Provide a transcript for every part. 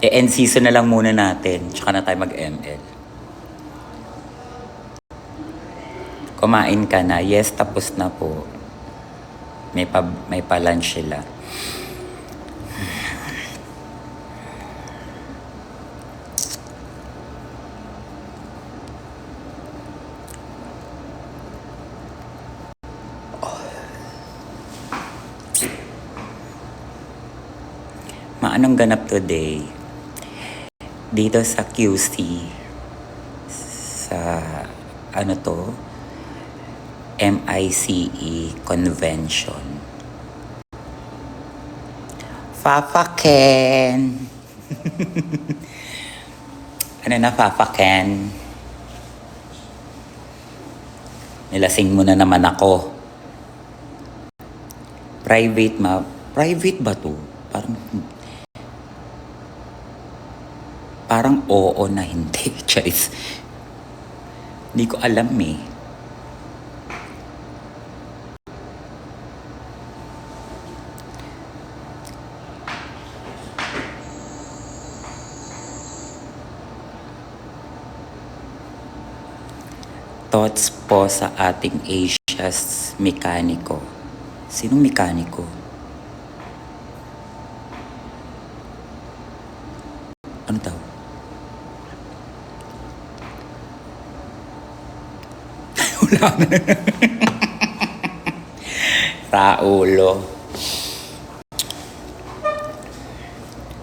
E-end season na lang muna natin, tsaka na tayo mag-ML. Kumain ka na? Yes, tapos na po. May pa-lunch sila. Anong ganap today? Dito sa QC, sa ano to? MICE Convention. Fafa Ken! Ano na, Fafa Ken? Nilasing mo na naman ako. Private ba to? Parang oo na hindi. Charis. Hindi ko alam eh. Thoughts po sa ating Asia's mekaniko. Sinong mekaniko? Ano daw? Wala na. Raulo.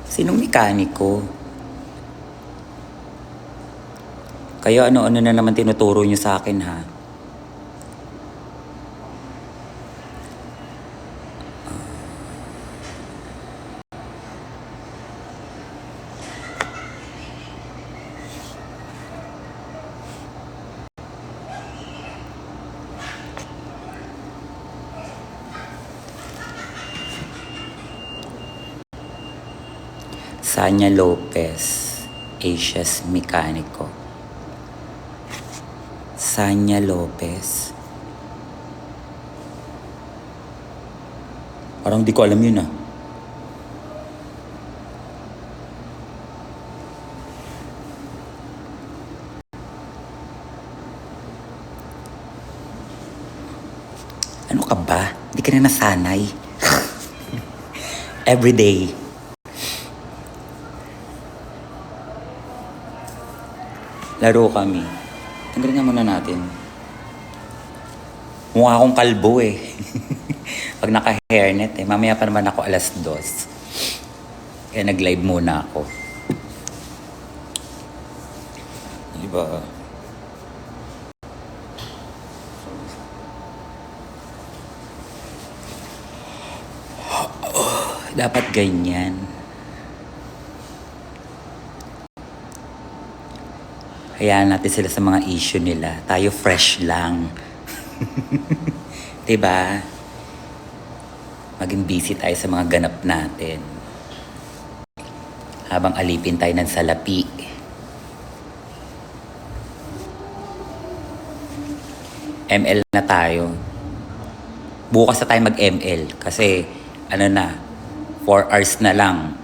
Sinong mekaniko? Kayo ano-ano na naman tinuturo nyo sa akin ha? Sanya Lopez, Asia's mekaniko. Sanya Lopez. Parang di ko alam yun ah. Ano ka ba? Di ka na nasanay. Everyday. Laro kami. Tanggalin nga muna natin. Mukha akong kalbo eh. Pag naka-hairnet eh. Mamaya pa naman ako 2:00. Kaya nag-live muna ako. Diba? Dapat ganyan. Hayaan natin sila sa mga issue nila. Tayo fresh lang. Diba? Maging busy tayo sa mga ganap natin. Habang alipin tayo ng salapi. ML na tayo. Bukas na tayo mag-ML. Kasi, 4 hours na lang.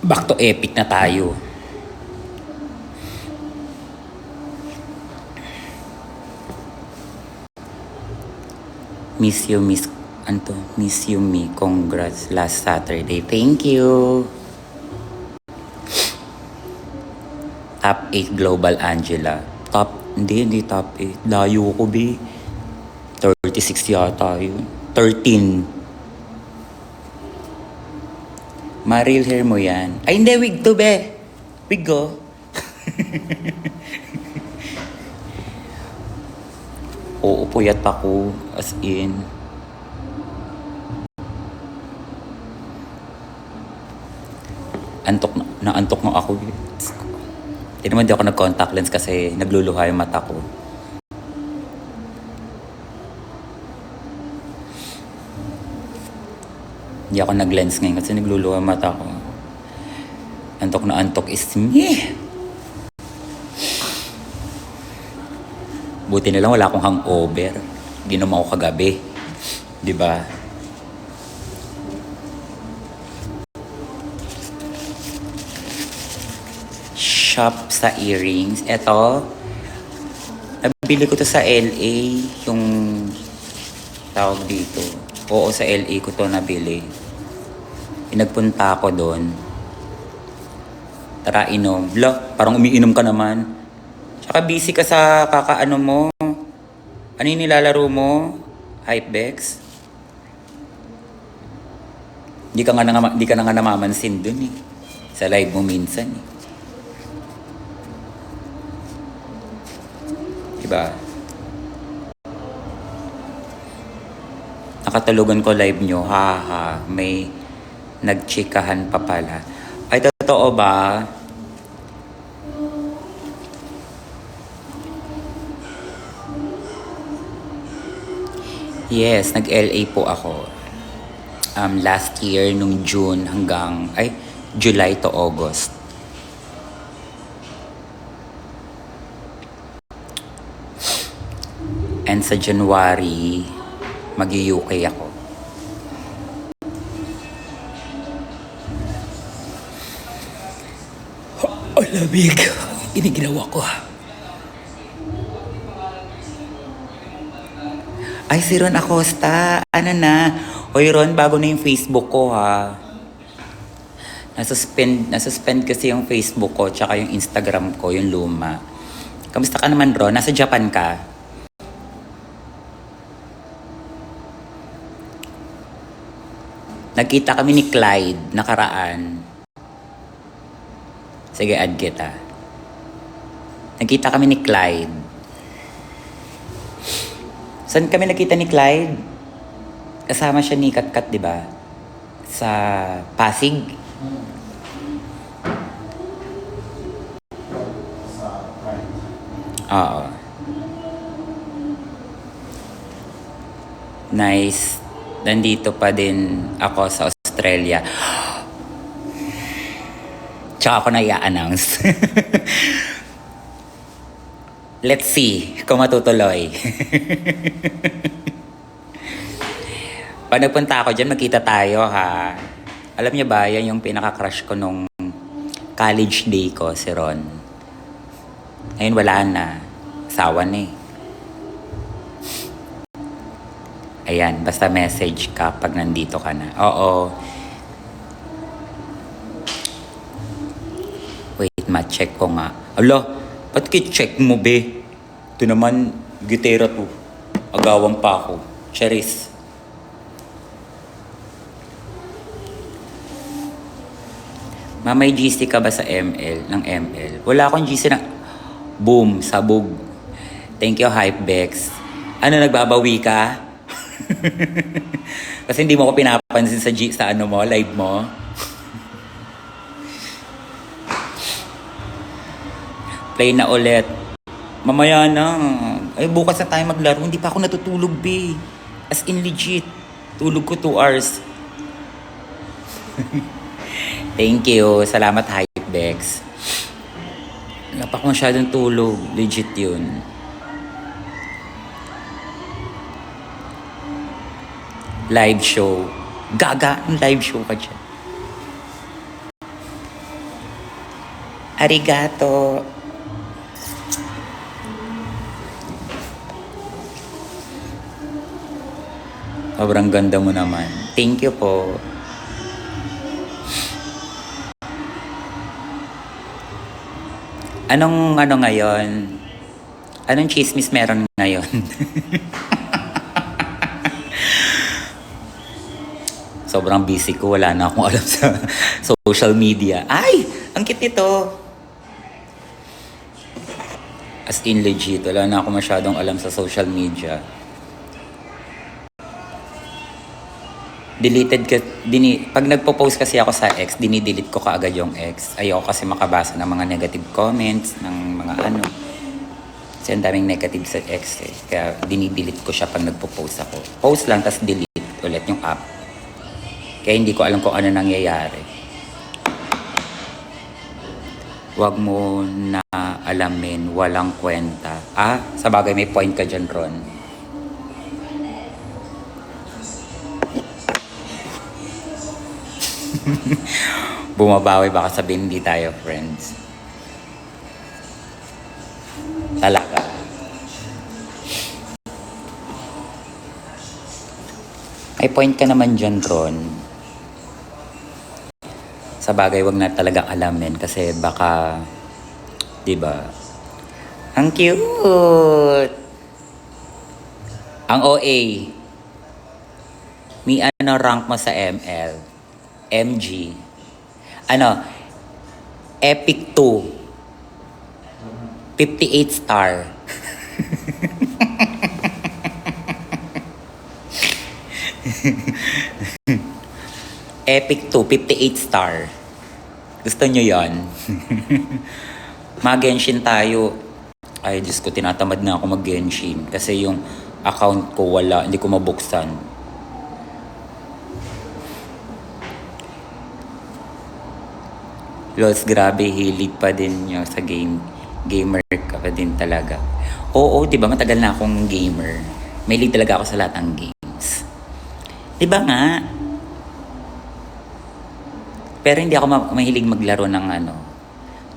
Back to epic na tayo. Miss you, Miss me. Congrats last Saturday. Thank you. Top 8 Global Angela. Hindi top 8. Layo ko, B. 36 yata yun. 13. Maril hair mo yan. Ay, hindi. Wig to, be. Wig ko. Oo, puyat ako. As in. Naantok na ako. Hindi naman di ako nag-contact lens kasi nagluluha yung mata ko. Hindi ako nag-lens ngayon kasi nagluluha yung mata ko. Antok na antok is me. Buti na lang wala akong hangover. Ginom ako kagabi. Diba? shop sa earrings. Eto, nabili ko to sa LA, yung tawag dito. Oo, sa LA ko to nabili. Pinagpunta ako doon. Tara, inom. Blah, parang umiinom ka naman. Tsaka busy ka sa kakaano mo. Ano yung nilalaro mo? Hypebex? Di ka na nga namamansin dun eh. Sa live mo minsan eh. Diba? Nakatulugan ko live nyo. Ha. May nagchikahan pa pala. Ay, totoo ba? Yes, nag-LA po ako. Last year, nung June hanggang, July to August. And sa January, mag-UK ako. Lamig. Iniginawa ko. Ay, si Ron Acosta. Ano na? Hoy Ron, bago na yung Facebook ko ha. Nasuspend kasi yung Facebook ko tsaka yung Instagram ko, yung luma. Kamusta ka naman Ron? Nasa Japan ka? Nagkita kami ni Clyde nakaraan. Sige, add kita. Nagkita kami ni Clyde. Saan kami nakita ni Clyde? Kasama siya ni Katkat, di ba? Sa Pasig. Oo. Nice. Nandito pa din ako sa Australia. Tsaka ako na i-announce. Let's see kung matutuloy. Pag nagpunta ako dyan, magkita tayo ha. Alam niyo ba, yan yung pinaka-crush ko nung college day ko, si Ron. Ngayon wala na. Asawa na eh. Ayan, basta message ka pag nandito ka na. Oo. Wait, ma-check ko nga. Alo, ba't ki-check mo, be? Ito naman, gitera to. Agawang pa ako. Charis. May GC ka ba sa ML? Ng ML? Wala akong GC na... Boom, sabog. Thank you, Hypebex. Ano, nagbabawi ka? Kasi hindi mo ko pinapansin sa ano mo, live mo. Play na ulit. Mamaya na. Ay, bukas na tayo maglaro. Hindi pa ako natutulog, be. As in legit. Tulog ko 2 hours. Thank you. Salamat, Hypebex. Wala pa ako masyadong tulog. Legit yun. Live show. Gaga, ang live show ka dyan. Arigato. Sobrang ganda mo naman. Thank you po. Anong ano ngayon? Anong chismis meron ngayon? Sobrang busy ko. Wala na akong alam sa social media. Ay! Ang cute nito. As in legit. Wala na akong masyadong alam sa social media. Deleted ka, pag nagpo-post kasi ako sa X, dinidelete ko kaagad yung X. Ayoko kasi makabasa ng mga negative comments, ng mga ano. Kasi ang daming negative sa X eh. Kaya dinidelete ko siya pag nagpo-post ako. Post lang, tas delete ulit yung app. Kaya hindi ko alam kung ano nangyayari. Huwag mo na alamin, walang kwenta. Sa bagay may point ka dyan, Ron. Bumabawi, baka sabihin hindi tayo friends. Talaga. May point ka naman dyan, Ron. Sa bagay, wag na talagang alamin kasi baka, di ba? Ang cute! Ang OA. May ano rank mo sa ML? MG. Ano? Epic 2. 58 star. Epic 2, 58 star. Gusto nyo yon? Mag-Genshin tayo. Ay, Diyos ko, tinatamad na ako mag-Genshin. Kasi yung account ko wala, hindi ko mabuksan. Lols, grabe, hilig pa din nyo sa game. Gamer ka pa din talaga. Oo, di ba matagal na akong gamer. May lead talaga ako sa lahat ng games. Di ba nga? Pero hindi ako mahilig maglaro ng ano,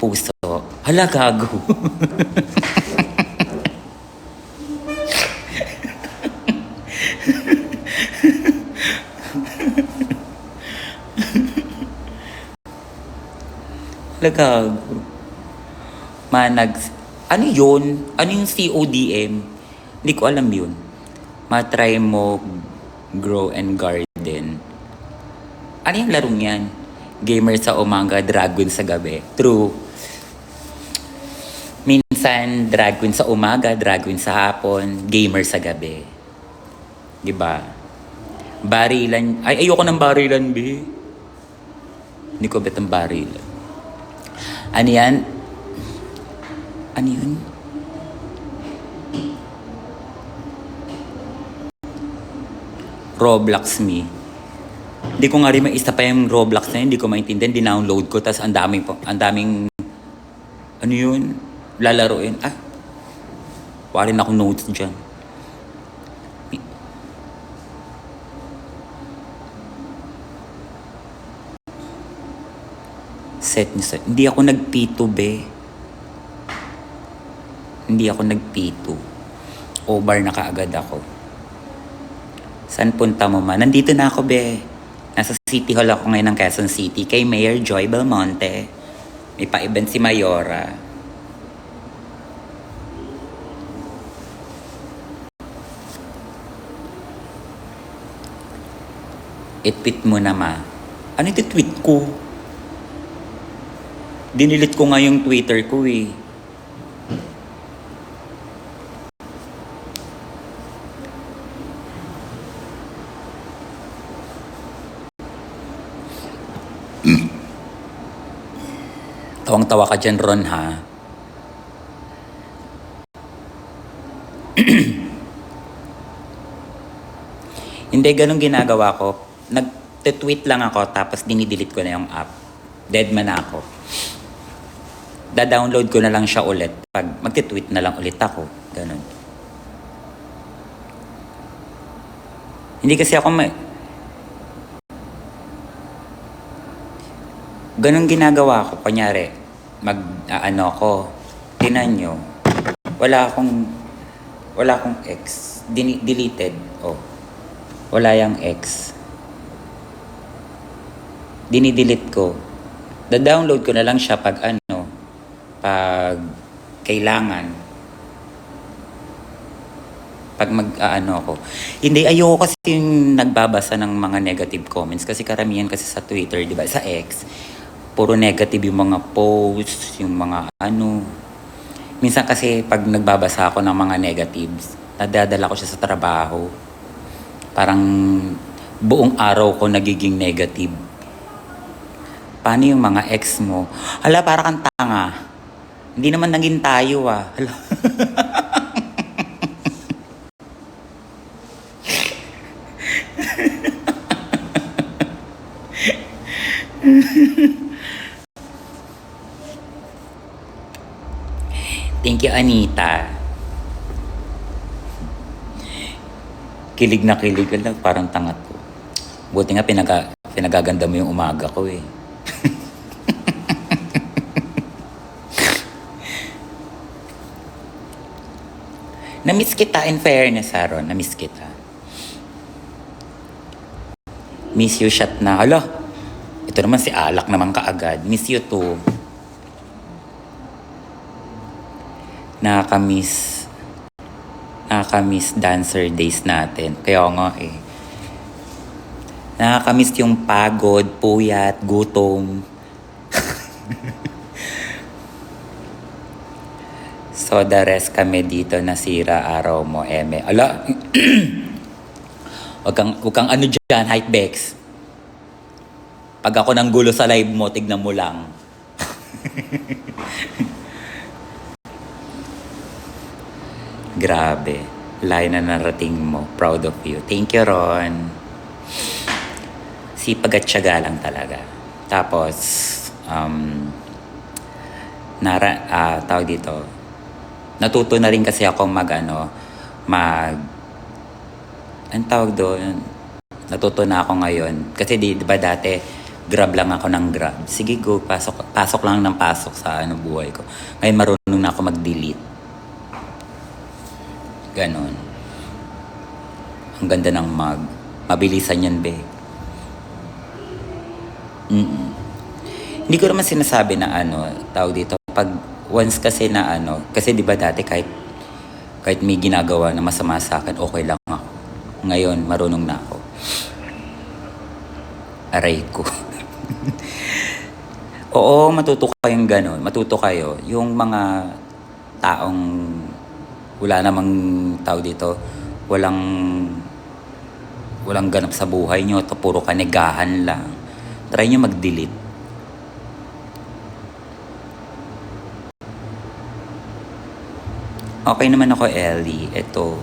puso. Hala, gago. Hala, gago. Manags. Ano yun? Ano yung CODM? Hindi ko alam yun. Matry mo grow and garden. Ano yung larong yan? Gamer sa umaga, drag queen sa gabi. True. Minsan, drag queen sa umaga, drag queen sa hapon, gamer sa gabi. Diba? Barilan. Ay, ayoko ng barilan, be. Hindi ko bet ang barilan. Ano yan? Ano yun? Roblox me. Hindi ko nga rin maista pa yung Roblox na yun. Hindi ko maintindihan. Dinownload ko. Tapos ang daming, ano yun? Lalaroin. Ah, wala rin ako notes dyan. Set niyo set. Hindi ako nag-P2, be. Hindi ako nag-P2. Over na kaagad ako. Saan punta mo man? Nandito na ako, be. Nasa City Hall ako ngayon ng Quezon City kay Mayor Joy Belmonte. May pa-event si Mayora. I-tweet mo na, ma. Ano iti-tweet ko? Dinilit ko nga yung Twitter ko eh. Tawang-tawa ka dyan, Ron, ha? Hindi, ganun ginagawa ko. Nag-tweet lang ako, tapos dinidelete ko na yung app. Deadman na ako. Da-download ko na lang siya ulit. Pag mag-tweet na lang ulit ako. Ganun. Hindi kasi ako ganun ginagawa ko. Kunyari, mag-ano ko. Tinan nyo. Wala akong ex. Deleted. Oh. Wala yung ex. Dinidelete ko. Da-download ko na lang siya pag kailangan. Pag ko. Hindi, ayoko kasi yung nagbabasa ng mga negative comments. Kasi karamihan kasi sa Twitter, di ba? Sa X, puro negative yung mga posts, yung mga Minsan kasi pag nagbabasa ako ng mga negatives, nadadala ko siya sa trabaho. Parang buong araw ko nagiging negative. Paano yung mga ex mo? Hala, para kang tanga. Hindi naman naging tayo, ah. Hala. Thank you, Anita. Kilig na kilig ka lang, parang tangat ko. Buti nga pinagaganda mo yung umaga ko eh. Na-miss kita, in fairness, Aaron. Na-miss kita. Miss you shot na. Hala, ito naman si Alak naman kaagad. Miss you too. Nakaka-miss dancer days natin. Kaya nga eh. Nakaka-miss yung pagod, puyat, gutom. So the rest kami dito nasira araw mo, eme. Ala, wag kang ano dyan, hype Bex. Pag ako nang gulo sa live mo, tignan mo lang. Grabe. Layo na narating mo. Proud of you. Thank you, Ron. Sipag at tiyaga lang talaga. Tapos, tawag dito, natuto na rin kasi ako ang tawag doon, natuto na ako ngayon. Kasi di ba dati, grab lang ako ng grab. Sige go, pasok lang ng pasok sa buhay ko. Ngayon marunong na ako mag-delete. Ganon. Ang ganda ng mabilisan yan, be. Hindi ko naman sinasabi na tawag dito, pag once kasi na kasi di ba dati kahit may ginagawa na masama sa akin, okay lang ako. Ngayon, marunong na ako. Aray ko. Oo, matuto kayong ganon. Matuto kayo. Yung mga taong wala namang tao dito, walang ganap sa buhay nyo, to puro kanegahan lang. Try nyo mag-delete. Okay naman ako, Ellie. Ito,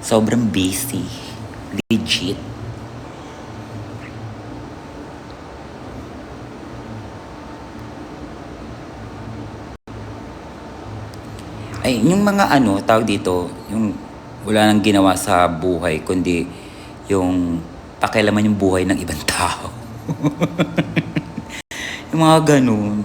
sobrang busy. Legit. Ay, yung mga tawag dito, yung wala nang ginawa sa buhay, kundi yung pakialaman yung buhay ng ibang tao. Yung mga ganun.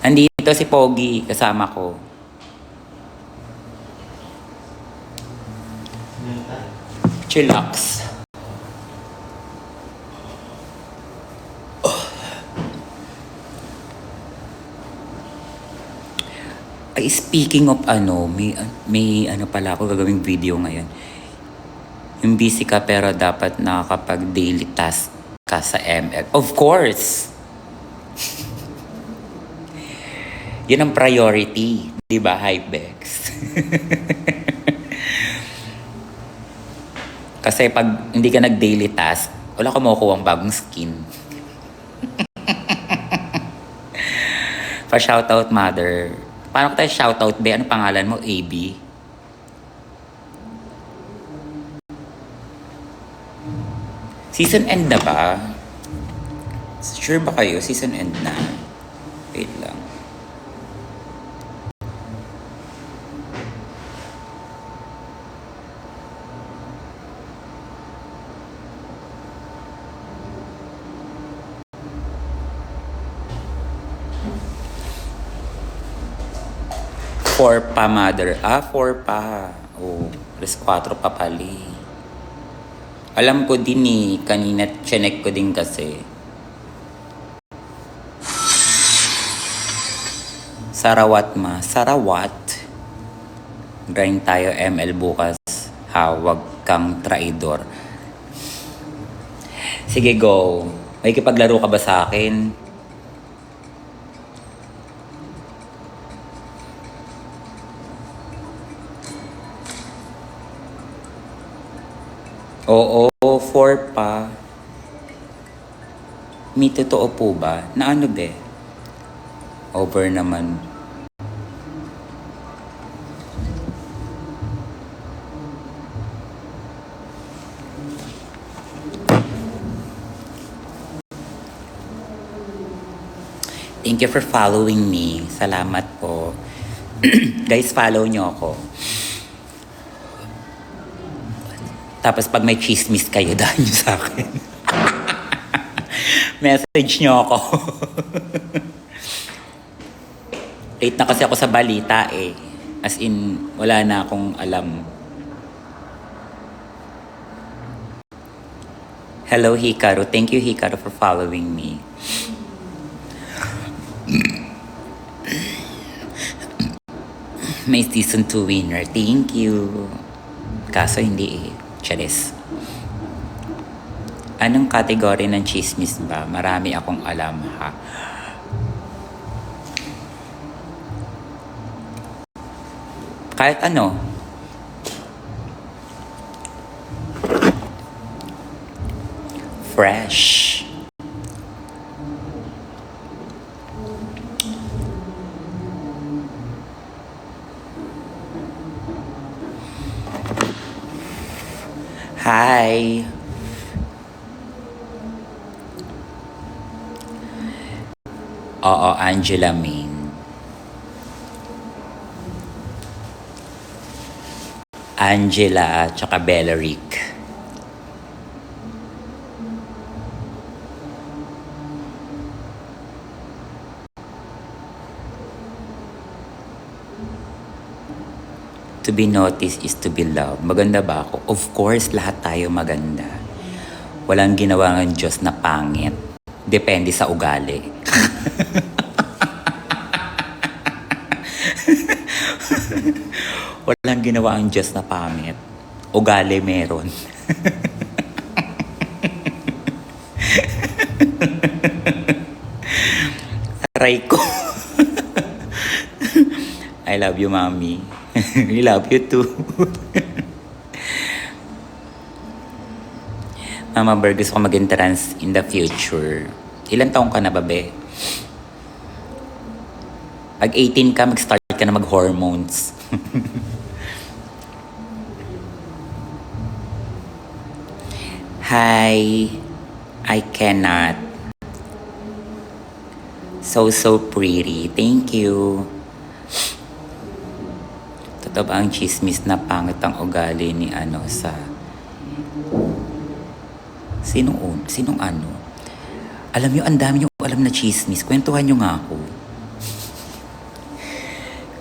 Andito si Pogi, kasama ko. Chillax. Ay, speaking of may pala ako gagawing video ngayon. Yung busy ka pero dapat nakakapag-daily task ka sa ML. Of course! Yun ang priority. Di ba, Hypebex? Kasi pag hindi ka nag-daily task, wala ka makukuha ang bagong skin. Pa-shoutout, mother. Paano ko tayo shoutout, be? Ano pangalan mo? AB? Season end na ba? Sure ba kayo? Season end na. Wait lang. Four pa, mother. 4 pa. Oh, alas 4 pa pali. Alam ko din kanina chinek ko din kasi. Sarawat ma. Sarawat. Grind tayo ML bukas. Huwag kang traidor. Sige, go. May kipaglaro ka ba sa akin? Oo, 4 pa. May totoo po ba? Na be? Over naman. Thank you for following me. Salamat po. Guys, follow nyo ako. Tapos pag may chismis kayo, dahil nyo sa akin. Message nyo ako. Late na kasi ako sa balita eh. As in, wala na akong alam. Hello, Hikaru. Thank you, Hikaru, for following me. May season 2 winner. Thank you. Kaso hindi eh. Charis. Anong category ng chismis ba? Marami akong alam ha. Kahit ano. Fresh. Hi. Oo, Angela Main. Angela tsaka Belleric. To be noticed is to be loved. Maganda ba ako? Of course, lahat tayo maganda. Walang ginawa ng Diyos na pangit. Depende sa ugali. Walang ginawa ang Diyos na pangit. Ugali meron. Aray ko. I love you, Mommy. We love you too. Mama Bear, gusto ko maging trans in the future. Ilan taong ka na ba, be? Pag 18 ka, mag-start ka na mag-hormones. Hi. I cannot. So pretty. Thank you. Totoo ba ang chismis na pangit ang ugali ni ano sa... Sinong ano? Alam nyo, ang dami nyo alam na chismis. Kwentuhan nyo nga ako.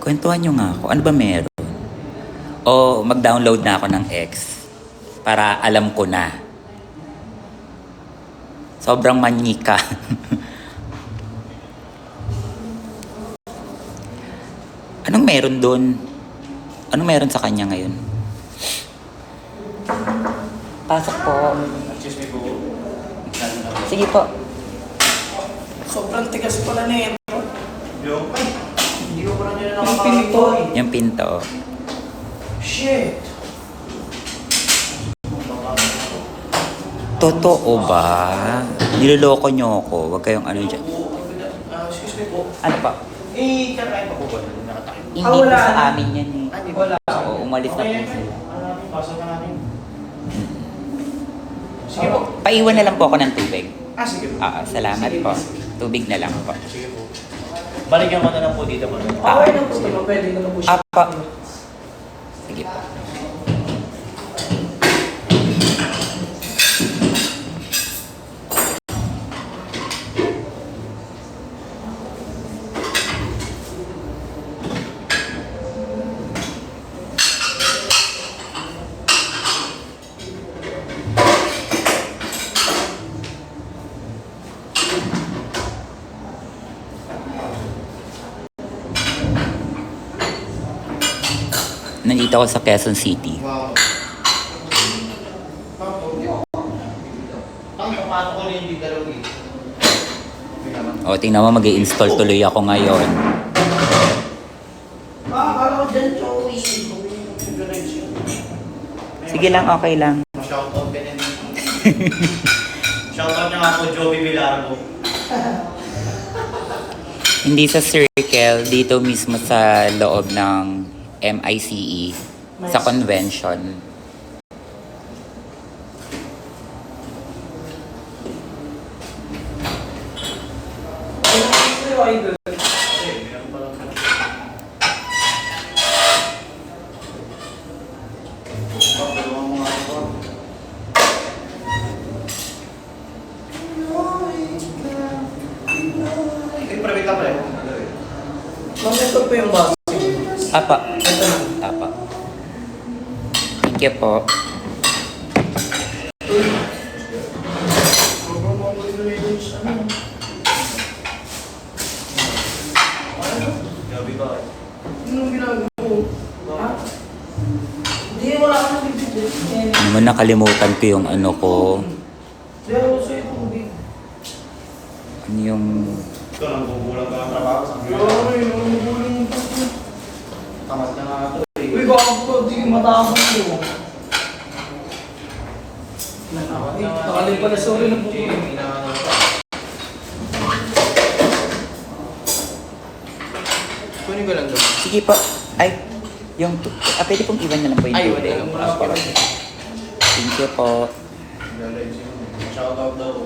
Kwentuhan nyo nga ako. Ano ba meron? O mag-download na ako ng X para alam ko na. Sobrang manyika. Anong meron doon? Anong meron sa kanya ngayon? Pasok po. Excuse me po. Sige po. Sobrang tigas pala na ito. Hindi ko parang yun Yung pinto. Yung pinto. Shit. Totoo ba? Niloloko nyo ako. Huwag kayong ano dyan. Excuse me po. Ano pa? Kakain pa po ba? Nakatakin. Hindi wala po sa na. amin yan eh. Wala. Oo, umalis na po sila. Pasok na natin. Sige po. Paiwan na lang po ako ng tubig. Sige po. Salamat Sige. po. Tubig na lang po. Sige po. Balikan mo na lang po dito po. Okay lang po. Pwede naman po siya. Apa. Sige po. Nandito ako sa Quezon City. Wow. Ang papato ko rin yung dalaw eh. O, tingnan mo, mag-i-install tuloy ako ngayon. Akala ko dyan, Joey. Sige lang, okay lang. Shoutout ka din. Shoutout niya nga po, Joby Villarbo. Hindi sa circle, dito mismo sa loob ng MICE, sa convention. ito na. Tapa. Thank you po. Sobrang mga ingredients, ano? Anong ginagawa mo? Ha? Hindi, wala ka nang bibigyan. Naman nakalimutan ko yung ano ko. Hindi ako sa'yo tubig. Ano yung... Ito, nanggugulang ka ng trabaho sa Ay, nangugulang mo pa ito. Tamas na nga ito eh. Uy, gago, di matapos mo. Ay, nakalim pala, sorry na po. Kunin ko lang doon. Sige po. Ay, yung... pwede pong iwan na lang po yung Ay, tubig. wala. Ah, para. Thank you po. Shout out daw.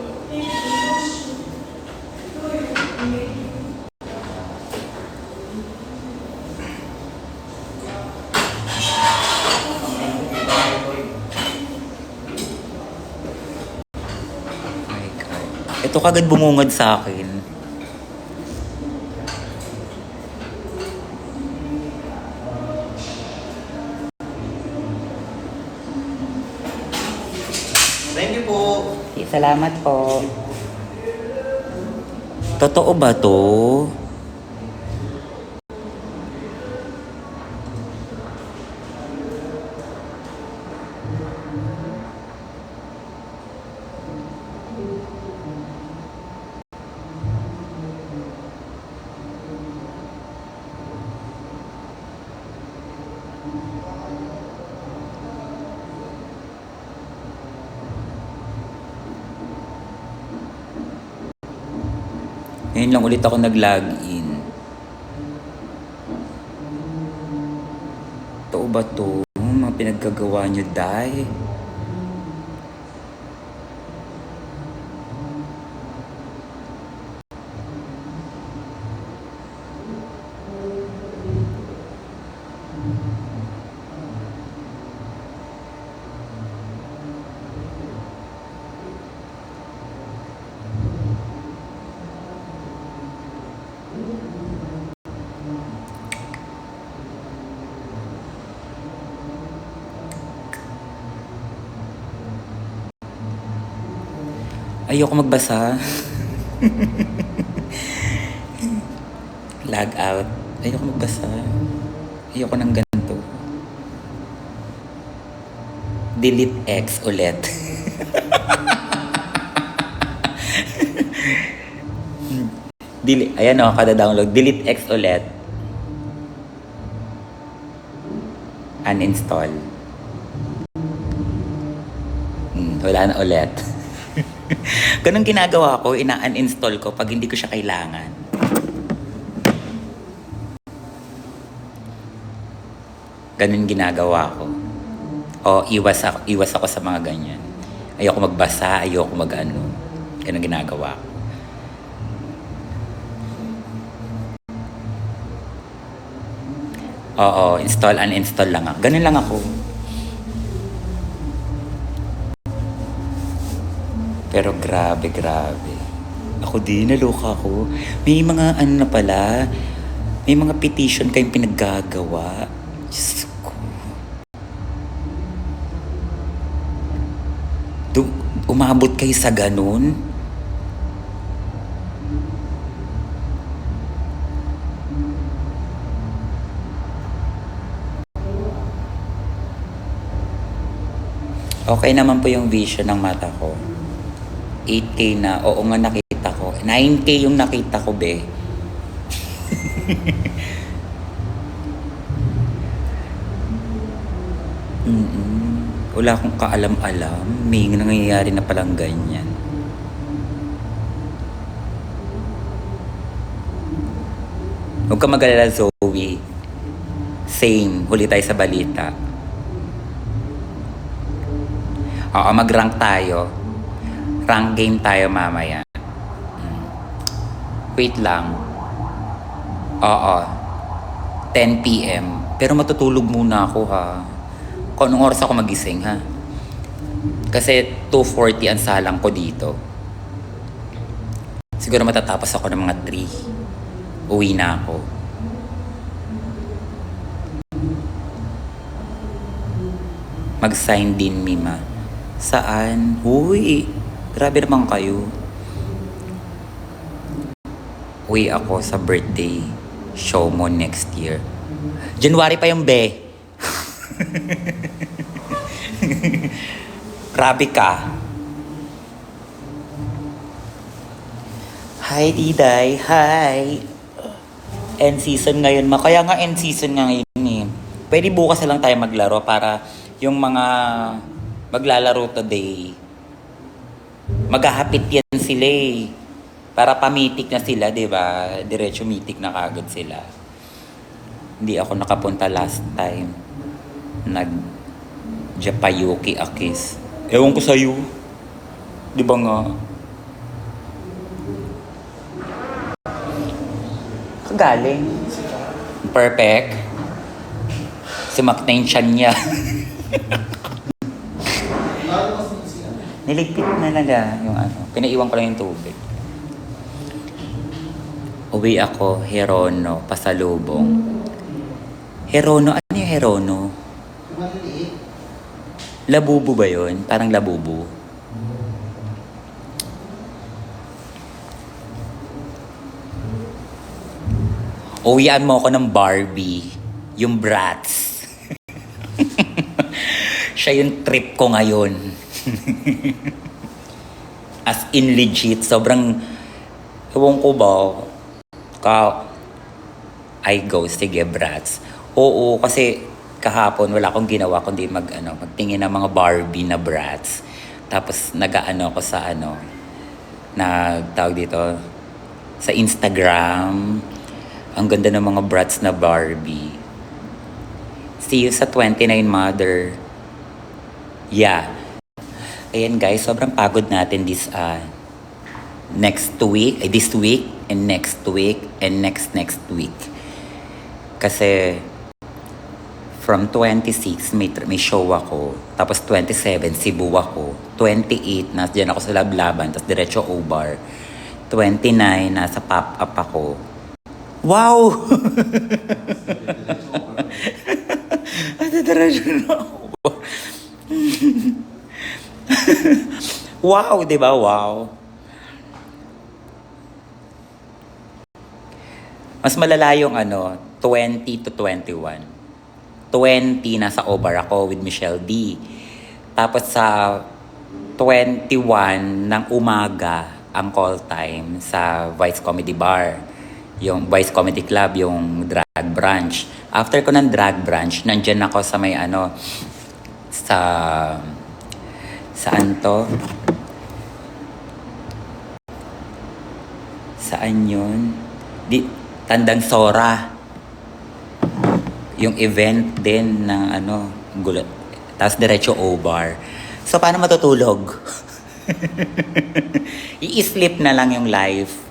My God. Ito kagad bumungad sa akin. Thank you po. Salamat po. Totoo ba to? Ngayon lang ulit ako nag-login. Totoo ba to? Mga pinaggagawa nyo, day? Ayoko magbasa. Log out. Ayoko magbasa. Ayoko ng ganito. Delete X ulit. Ayan o, kada download. Delete X ulit. Uninstall. Wala na ulit. Ganun ginagawa ko, ina-uninstall ko pag hindi ko siya kailangan. Ganun ginagawa ko. O iwas ako sa mga ganyan. Ayoko magbasa, ayoko mag-ano. Ganun ginagawa ko. Oo, install, uninstall lang ako. Ganun lang ako. Pero grabe. Ako din, naloka ako. May mga ano na pala, may mga petition kayong pinaggagawa. Diyos ko. Umabot kayo sa ganun? Okay naman po yung vision ng mata ko. 8K na. Oo nga nakita ko. 9K yung nakita ko, be. Wala akong kaalam-alam. May nangyayari na palang ganyan. Huwag ka mag-alala, Zoe. Same. Huli tayo sa balita. Oo, mag-rank tayo. Rank game tayo mamaya. Wait lang. Oo. 10 PM. Pero matutulog muna ako, ha. Kung anong oras ako magising, ha. Kasi 2:40 ang salang ko dito. Siguro matatapos ako ng mga 3. Uwi na ako. Mag-sign din, Mima. Saan? Uy, grabe naman kayo. Uwi ako sa birthday show mo next year. January pa yung be. Grabe ka. Hi, Diday. Hi. End season ngayon, ma. Kaya nga end season nga ngayon eh. Pwede bukas na lang tayo maglaro para yung mga maglalaro today, maghahapit yan sila eh. Para pamitik na sila, di ba? Diretso mitik na kagad sila. Hindi ako nakapunta last time. Japayuki Akis. Ewan ko sa'yo. Di ba nga? Kagaling. Perfect. Sumakna yung tiyan niya. Niligpit na nila yung ano. Pinaiwan ko lang yung tubig. Uwi ako, Herono, pasalubong. Herono? Ano yung Herono? Labubu ba yun? Parang labubu. Uwian mo ako ng Barbie. Yung Bratz. Siya yung trip ko ngayon. As in legit. Sobrang, ewan ko ba, I go, sige, Bratz. Oo, kasi kahapon wala akong ginawa kundi magtingin ng mga Barbie na Bratz. Tapos nag-ano ko sa nagtawag dito, sa Instagram. Ang ganda ng mga Bratz na Barbie. See you sa 29 Mother. Yeah. Ayan guys, sobrang pagod natin this this week and next week and next week. Kasi from 26 may show ako, tapos 27 Cebu ako, 28 nandiyan ako sa Lablaban, tapos diretso O-Bar. 29 nasa pop-up ako. Wow! Diretso na ako. Wow, di ba? Wow. Mas malala yung 20 to 21. 20 nasa O-Bar ako with Michelle D. Tapos sa 21 ng umaga ang call time sa Vice Comedy Bar. Yung Vice Comedy Club, yung drag branch. After ko ng drag branch, nandyan ako sa may saan to? Saan yun? Tandang Sora. Yung event din ng gulat. Tapos diretso O-Bar. So, paano matutulog? I-sleep na lang yung live.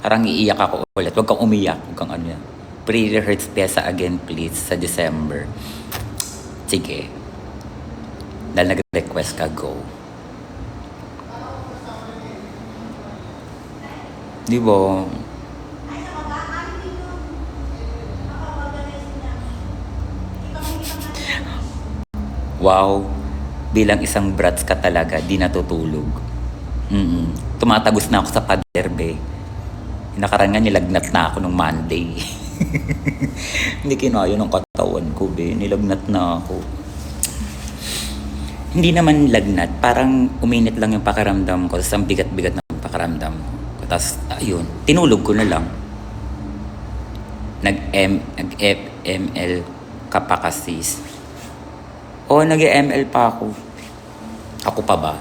Parang iiyak ako ulit. Huwag kang umiyak. Huwag kang yan. Pretty Hurts Pyesa again, please, sa December. Sige. Dahil nag-request ka, go. Di ba? Wow. Bilang isang brats ka talaga, di natutulog. Tumatagos na ako sa paderbe. Nakaraan nga nilagnat na ako nung Monday. Hindi kinaya ng katawan ko, be. Nilagnat na ako. Hindi naman lagnat. Parang uminit lang yung pakiramdam ko. Tapos ang bigat-bigat ng pakiramdam ko. Tapos, ayun. Tinulog ko na lang. Nag-ML ka pa kasi. Oo, nag-ML pa ako. Ako pa ba?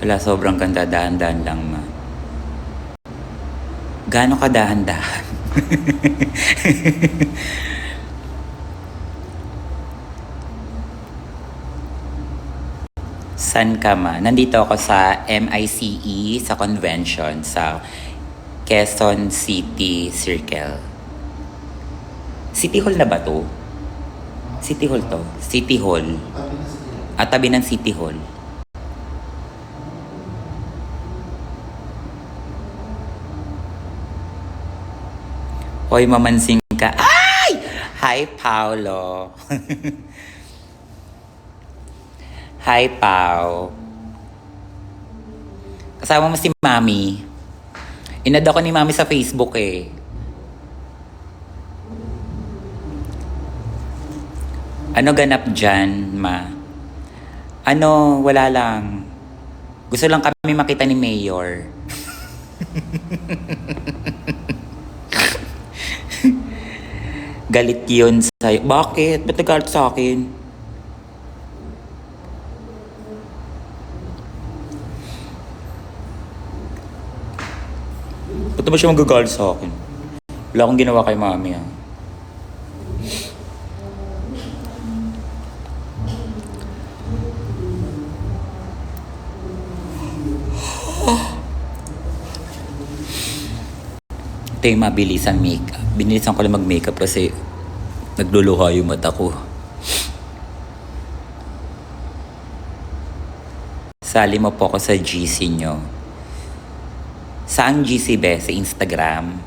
Wala, sobrang ganda. Dahan-dahan lang, ma. Gaano ka dahan-dahan? San ka ma? Nandito ako sa MICE, sa convention, sa Quezon City Circle. City Hall na ba to? City Hall to? City Hall. At tabi ng City Hall. Hoy, mamansing ka. Ay! Hi, Paolo. Hi, Pao. Kasama mo si Mami. Inad ako ni Mami sa Facebook eh. Ano ganap dyan, Ma? Ano, wala lang. Gusto lang kami makita ni Mayor. Galit yun sa'yo. Bakit? Ba't nagalit sa akin? Ba't ba siya magagalit sa akin? Wala akong ginawa kay Mami ah. Ito yung mabilisan makeup. Binilisan ko lang mag-makeup kasi nagluluha yung mata ko. Sali mo po ako sa GC nyo. Saan GC be? Sa Instagram?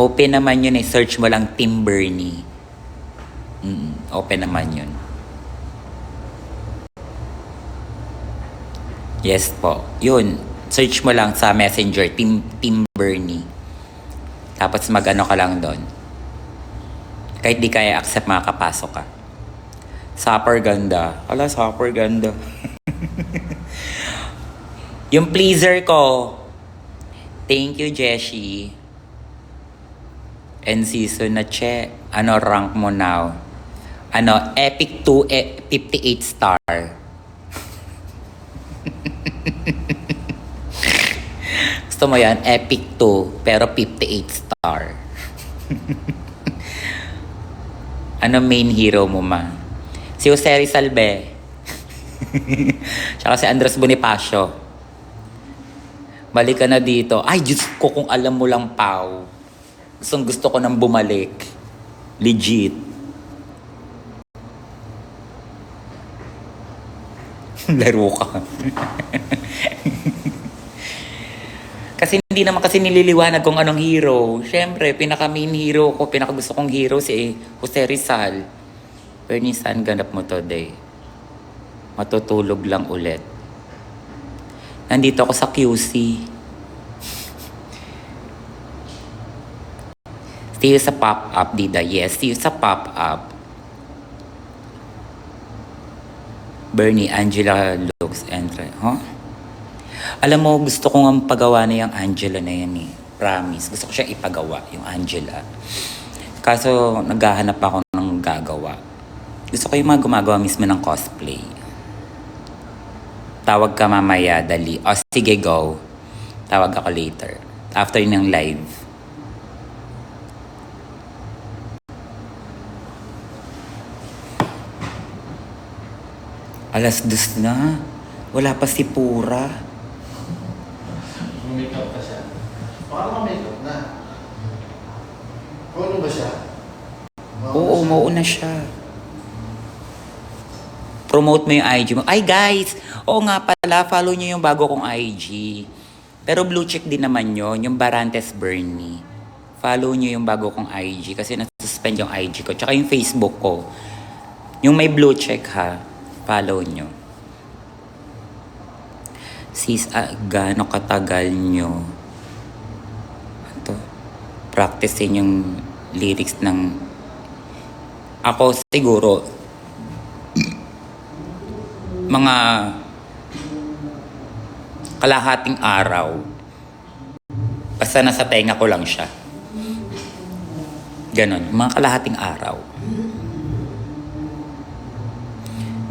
Open naman yun eh. Search mo lang Team Bernie. Open naman yun. Yes po. Yun. Search mo lang sa Messenger. Team Bernie. Tapos mag-ano ka lang doon. Kahit di kaya accept, makakapasok ka. Super ganda. Ala, super ganda. Yung pleaser ko. Thank you, Jessie. And season na che. Ano rank mo now? Ano, Epic 2, 58 star. Gusto mo yan? Epic 2, pero 58 star. Ano main hero mo, Ma? Si Jose Rizal, be. Tsaka si Andres Bonifacio. Balik ka na dito. Ay, Diyos ko, kung alam mo lang, Pao. Gusto ko nang bumalik. Legit. Laro ka. Kasi hindi naman kasi nililiwanag kung anong hero. Siyempre, pinaka-main hero ko, pinaka-gusto kong hero si Jose Rizal. Bernie, saan ganap mo today? Matutulog lang ulit. Nandito ako sa QC. See you sa pop-up, Dida. Yes, see you sa pop-up. Bernie, Angela looks entre. Huh? Alam mo, gusto ko nga pagawa na yung Angela na yan eh. Promise. Gusto ko siya ipagawa, yung Angela. Kaso, naghahanap ako ng gagawa. Gusto ko yung mga gumagawa mismo ng cosplay. Tawag ka mamaya, dali. O, sige, go. Tawag ako later. After ng live. Alas 2 na. Wala pa si Pura. Make-up pa siya. Paano make-up na? Ano ba siya? Oo, mauna siya. Promote mo yung IG mo. Ay, guys! Oo nga pala, follow nyo yung bago kong IG. Pero blue check din naman yun, yung Barantes Bernie. Follow nyo yung bago kong IG kasi nasuspend yung IG ko. Tsaka yung Facebook ko. Yung may blue check ha, follow nyo. Sis, gaano katagal nyo practicein yung lyrics ng ako siguro mga kalahating araw. Basta nasa tenga ko lang siya. Ganon, mga kalahating araw.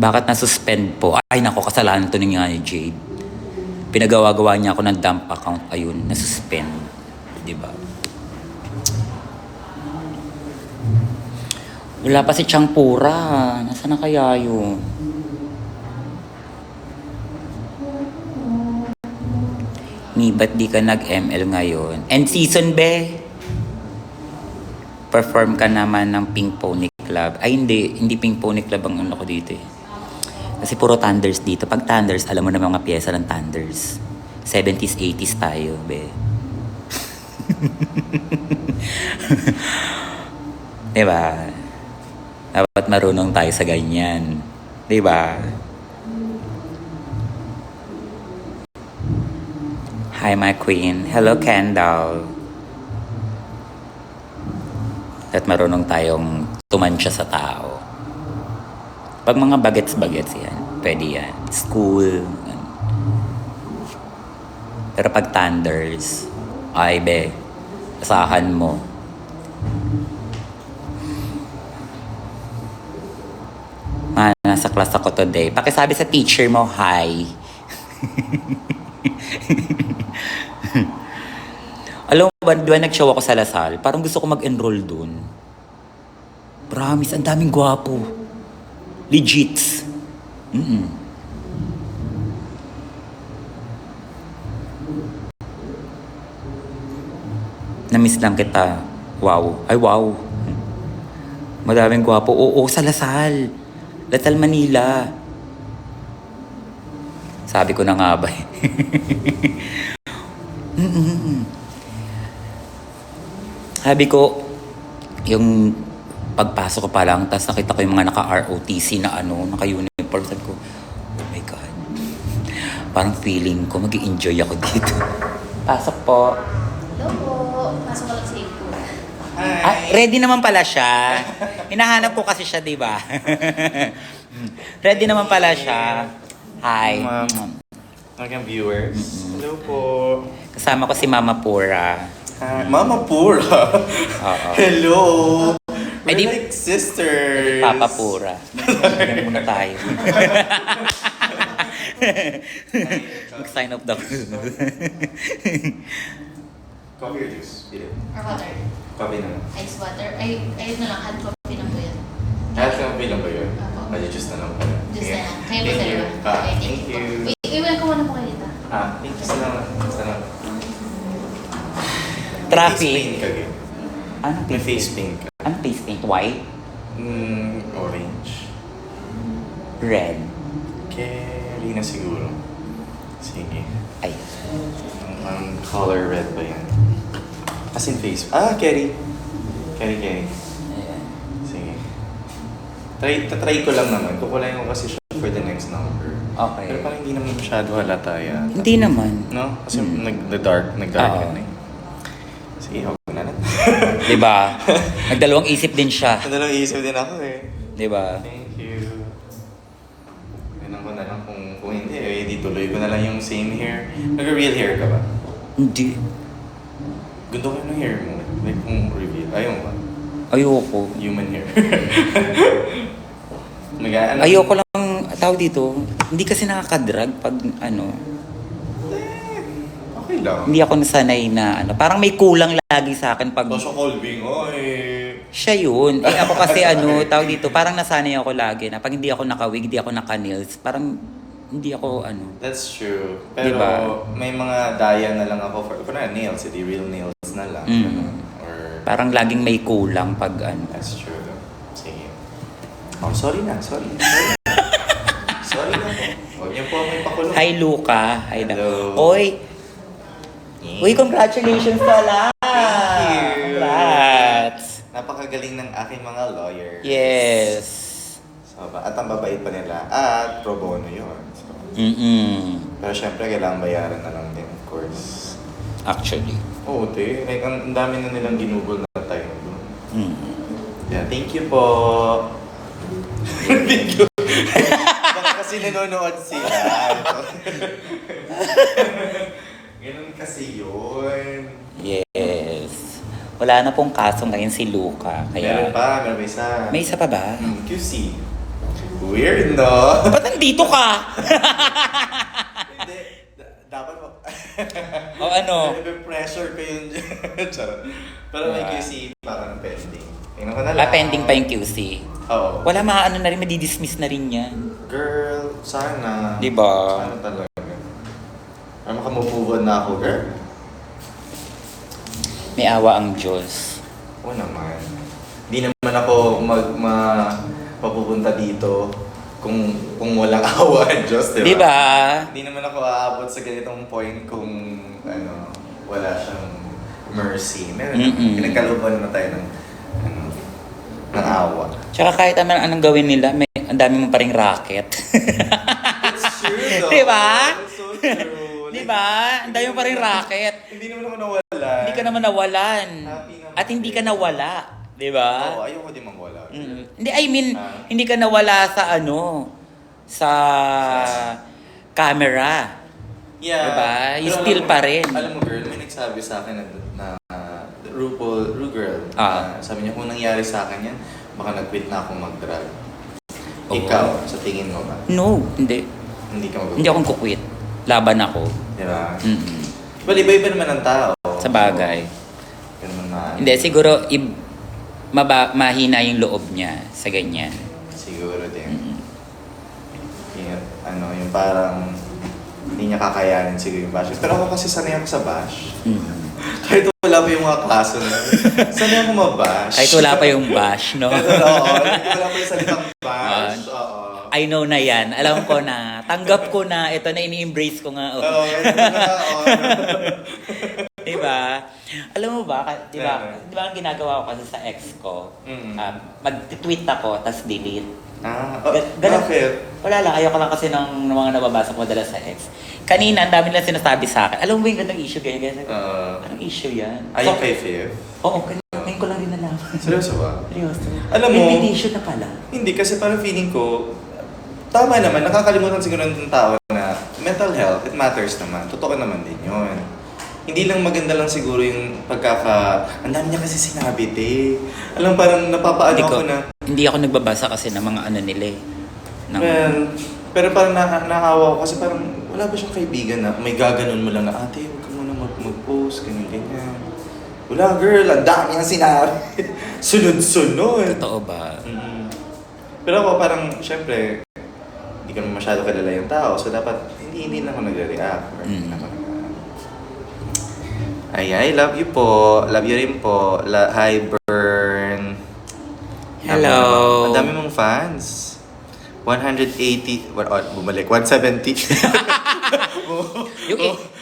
Bakit na-suspend po? Ay nako, kasalanan to ni Jade. Pinagawa-gawa niya ako ng dump account. Ayun, na-suspend. Diba? Wala pa si Chang Pura. Nasaan na kaya yun? Mi, ba't di ka nag-ML ngayon? End season, be? Perform ka naman ng Pink Pony Club. Ay, hindi. Hindi Pink Pony Club ang ano ko dito eh. Kasi puro Thunders dito. Pag Thunders, alam mo na mga pyesa ng Thunders. 70s, 80s tayo, be. Diba? Dapat marunong tayo sa ganyan. Diba? Hi, my queen. Hello, Kendall. At marunong tayong tumansya sa tao. Pag mga bagets-bagets yan, pwede yan. School. Yan. Pero pag thunders, ay be, asahan mo. Nasa class ako today. Pakisabi sa teacher mo, hi. Alam mo ba, di ba nag-show ako sa Lasal? Parang gusto ko mag-enroll dun. Promise, ang daming gwapo. Legit. Na-miss lang kita. Wow. Ay, wow. Madaming gwapo. Oo, sa Lasal. Lasal, Manila. Sabi ko na nga ba eh. Sabi ko, yung pagpasok ko pa lang, tapos nakita ko yung mga naka-ROTC na naka-uniform. Sabi ko, oh my God. Parang feeling ko, mag-i-enjoy ako dito. Pasok po. Hello po. Pasok ka lang sa ito. Ready naman pala siya. Hinahanap ko kasi siya, di ba? Ready naman pala siya. Hi. Mga viewers. Hello po. Kasama ko si Mama Pura. Hi. Mama Pura. Oo. Hello. Ay, We're di- like sisters. Papa Pura. Ganun muna tayo. Mag-sign up daw. Coffee or juice? Pili. Or water. Coffee na lang. Ice water. Ayun na lang. Hot coffee lang po yun. Kahit coffee lang ba yun? Opo. Ay, juice na lang pala. Just Sige. na lang. Kayo po Thank you. dalawa. Ah, Okay, thank you. Iwan ko muna po kayo dito. Thank you. Salamat. Salamat. Traffic. Face paint ka, Gil. Anong May face face paint? paint ka. Anong face paint? White? Orange. Red? Kerry na siguro. Sige. Ay. Ang color red ba yan? As in face. Kerry. Kerry. Ayan. Sige. Try ko lang naman. Kukulayin ko kasi siya for the next number. Okay. Pero parang hindi naman masyado halata yan. Hindi naman. No? Kasi nag-darken Oo. na eh. Sige, huwag na lang. Diba? Nagdalawang isip din siya. Nadalawang isip din ako eh. Diba? Thank you. Ganun ko na lang kung hindi di tuloy ko na lang yung same hair. Nag-real hair ka ba? Hindi. Gusto ko yung hair mo. Like kung reveal. Ayaw ba? Ayoko. Human hair. Ayoko lang, tawag dito, hindi kasi nakakadrag pag Okay lang. hindi ako nasanay na parang may kulang lagi sa akin pag Basta Colbing, siya yun. Eh ako kasi tawag dito, parang nasanay ako lagi na pag hindi ako naka-wig, hindi ako naka-nails, parang hindi ako That's true. Pero Diba? may mga daya na lang ako for na nails, hindi real nails na lang. Mm. Or parang laging may kulang pag that's true. Sige. Oh, sorry na. Sorry na po. Huwag niyo po ako ipakulong. Hi Luca. Hi Hello. Oy. Uy, congratulations pala. Thank you. Congrats. Napakagaling ng aking mga lawyers. Yes. So, at ang babait pa nila. At pro bono yun. So, pero syempre, kailangan bayaran na lang din, of course. Actually. Oo, like, ang dami na nilang ginugol na time doon. Mm. Yeah, thank you po. Thank you. Baka kasi nanonood sila. Ganun kasi yun. Yes. Wala na pong kaso ngayon si Luca. Kaya Meron pa isa. may isa pa ba? QC. Weird, no? Ba't nandito ka? Hindi. Dapat mo. O ano? Pressure ko yun dyan. Charot. Pero may Yeah. QC para ng pending. Tingnan ko na lang. Pending pa yung QC. Oo. Wala na rin, madidismiss na rin yan. Girl, sana. Diba? Sana talaga. Para makamupugod na ako, girl. May awa ang Diyos. Oo naman. Di naman ako mapupunta dito kung walang awa ang Diyos, diba? Diba? Di naman ako aabot sa ganitong point kung wala siyang mercy. Meron Mm-mm. pinagkalooban naman tayo ng ng awa. Tsaka kahit naman anong gawin nila, ang dami mo pa ring racket. It's true though. Diba? It's so true. Di ba? Ang dami mo pa ring racket. Hindi naman ako nawala. Hindi ka naman nawalan. Happy naman. At hindi ka nawala. Di ba? Oo, ayoko din mawala. Hindi, I mean, hindi ka nawala sa sa camera. Yeah. Diba? You Pero still pa rin. Alam mo girl, may nagsabi sa akin na Ru girl. Ah. Sabi niya, kung nangyari sa akin yan, baka nag-quit na akong mag-drug. Oo. Ikaw, sa tingin mo ba? No, hindi. Hindi ka mag-quit? Hindi akong kukwit. Laban ako. Diba? Mm-mm. Well, iba-iba naman ang tao. Sa bagay. Ganun naman. Hindi, siguro mahina yung loob niya sa ganyan. Siguro din. Mm-mm. Yung parang hindi niya kakayanin siguro yung bash. Pero ako kasi sanay ako sa bash. Mm. Kahit wala pa yung mga kaso na, sanay ako mabash. Kahit wala pa yung bash, no? Oo, wala pa yung salitang bash. Oo. I know na yan. Alam ko na. Tanggap ko na. Ito na ini-embrace ko nga. Oo, ito na. Oo. Diba? Alam mo ba? Diba ang ginagawa ko kasi sa ex ko? Mm. Mag-tweet ako, tas delete. Bakit? Wala lang. Ayoko lang kasi ng mga nababasa ko madalas sa ex. Kanina, ang dami lang sinasabi sa akin. Alam mo ba yung gandang issue? Ganyan. Anong issue yan? Ayaw kay Fev? Oo, ngayon ko lang din nalaman. Seryoso ba? Seryoso. Alam mo- May issue na pala. Hindi, kasi parang feeling ko, tama naman, nakakalimutan siguro ng tao na mental health, it matters naman. Totoo naman din yun. Hindi lang maganda lang siguro yung ang dami niya kasi sinabi, te. Alam, parang napapaano ako na, Hindi ako nagbabasa kasi ng mga nila eh. well, pero parang nakawa ko kasi parang wala ba siyang kaibigan na may gaganon mo lang na, ate, huwag ka muna mag-post, ganyan. Wala, girl, ang dami niyang sinabi. Sunod-sunod. Totoo ba? Mm. Pero ako parang, syempre, hindi ko naman masyado kilala yung tao, so dapat hindi na ako nagre-react. Or hindi na ako Ay, love you po. Love you rin po. Hi, Bern. Hello. Ang dami mong fans. 180, bumalik, 170.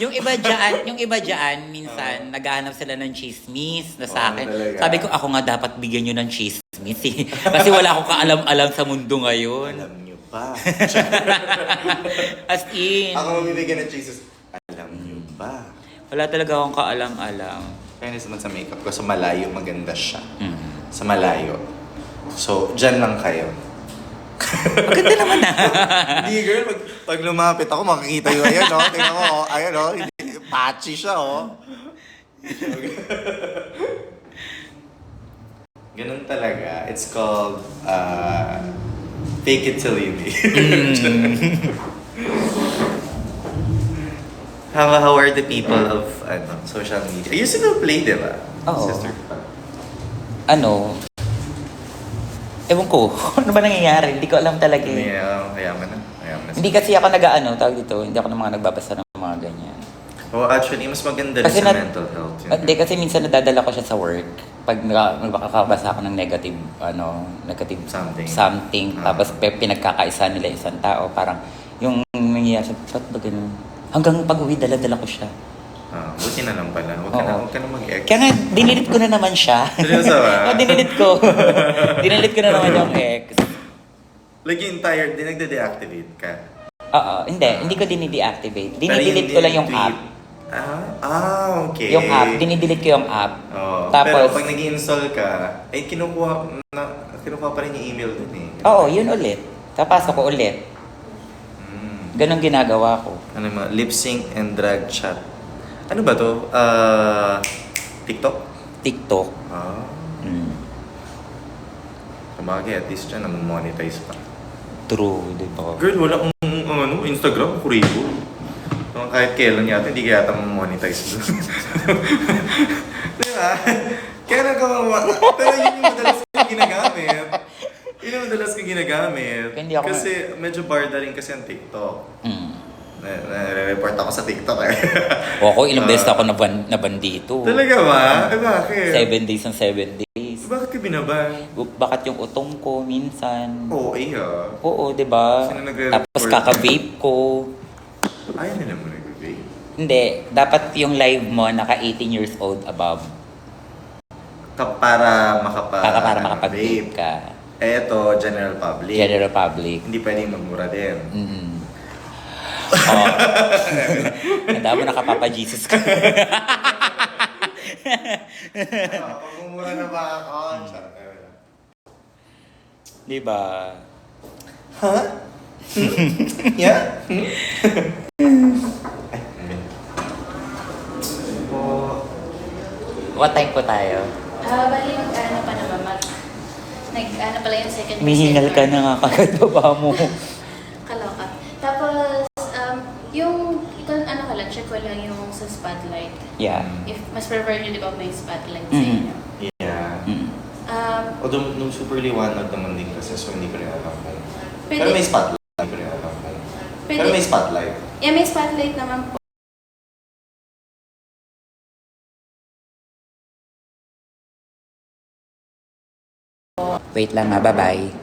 Yung iba dyan, minsan, naghahanap sila ng chismis na sa akin. talaga? Sabi ko, ako nga dapat bigyan nyo ng chismis eh. Kasi wala akong kaalam-alam sa mundo ngayon. Alam niyo pa. As in, Ako mabibigyan ng Jesus. Alam niyo ba? wala talaga akong kaalam-alam. Fairness naman sa makeup ko, sa malayo maganda siya. Mm. Sa malayo. So, dyan lang kayo. Maganda naman ah. Hindi, girl. Pag lumapit ako, makikita yun. Ayan, no? Tingnan mo, oh. Ayan, no? Patchy siya, oh. Ganun talaga. It's called, fake it till you make it. How are the people of social media? You still play, di ba? Oo. Sister. Ewan ko, ano ba nangyayari? Hindi ko alam talaga eh. Mayaman na. Hindi kasi ako tawag dito, hindi ako ng mga nagbabasa ng mga ganyan. Oh, actually, mas maganda rin Kasi sa mental health. Yun. Hindi, kasi minsan nadadala ko siya sa work. Pag nakakabasa ako ng negative something, tapos pinagkakaisa nila isang tao, parang yung nangyayari sa, ba't ba ganun? Hanggang pag-uwi, dala-dala ko siya. Buti na lang pala. Huwag ka na mag-ex. Kaya nga, dinilit ko na naman siya. Seryoso ba? Dinilit ko. Dinilit ko na naman yung ex. Like yung entire, nagde-deactivate ka. Oo, hindi ko dinideactivate. Pero Dinidelete ko lang yung tweet. app. Okay. Yung app, dinidelete ko yung app. Oh, Tapos, pero pag nag-install ka, ay kinukuha pa rin yung email dun eh. oo, yun ulit. Tapasok ko ulit. Ganon ginagawa ko. Ano yung mga lip sync and drag chat. Ano ba to? TikTok? TikTok. Kumagay, at least dyan, monetize pa. True, di ba? Girl, wala akong Instagram, kuribo. Kahit kailan yata, hindi kaya yata monetize doon. Diba? Kaya pero yun yung madalas kong ginagamit. Yun yung madalas kong ginagamit. Hindi ako Kasi medyo barda rin kasi ang TikTok. Nare-report ako sa TikTok eh. O ako, ilang beses na ako naban dito. Talaga ba? Eh bakit? 7 days ng 7 days. Bakit ka binaban? Bakit yung utong ko minsan? Oo, iya. Oo, di ba? Sino nagre-report? Tapos kaka-vape ko. Ayaw nila mo nag-vape. Hindi, dapat yung live mo naka 18 years old above. para makapag-vape ka. Eto, general public. General public. Hindi pwedeng magmura din. Mm-mm. Oh. Tanda mo nakapapa-Jesus ka. Pag mumura na ba ako? Di ba? Ha? Yeah? What time po tayo? Bali mag-ano pa naman, nag-ano pala yung second Mihingal ka na nga kagad baba mo. Kaloka. Tapos, yung, ito, ano ka lang, check ko lang yung sa spotlight. Yeah. If mas prefer nyo, di ba, may spotlight sa Mhm. inyo. Yeah. Mm. Although, nung super liwanag naman din kasi, so hindi ko rin alam kung... Pwede. Pero may spotlight. Hindi ko rin alam kung... Pwede. Pero may spotlight. Yeah, may spotlight naman po. Wait lang nga, bye-bye.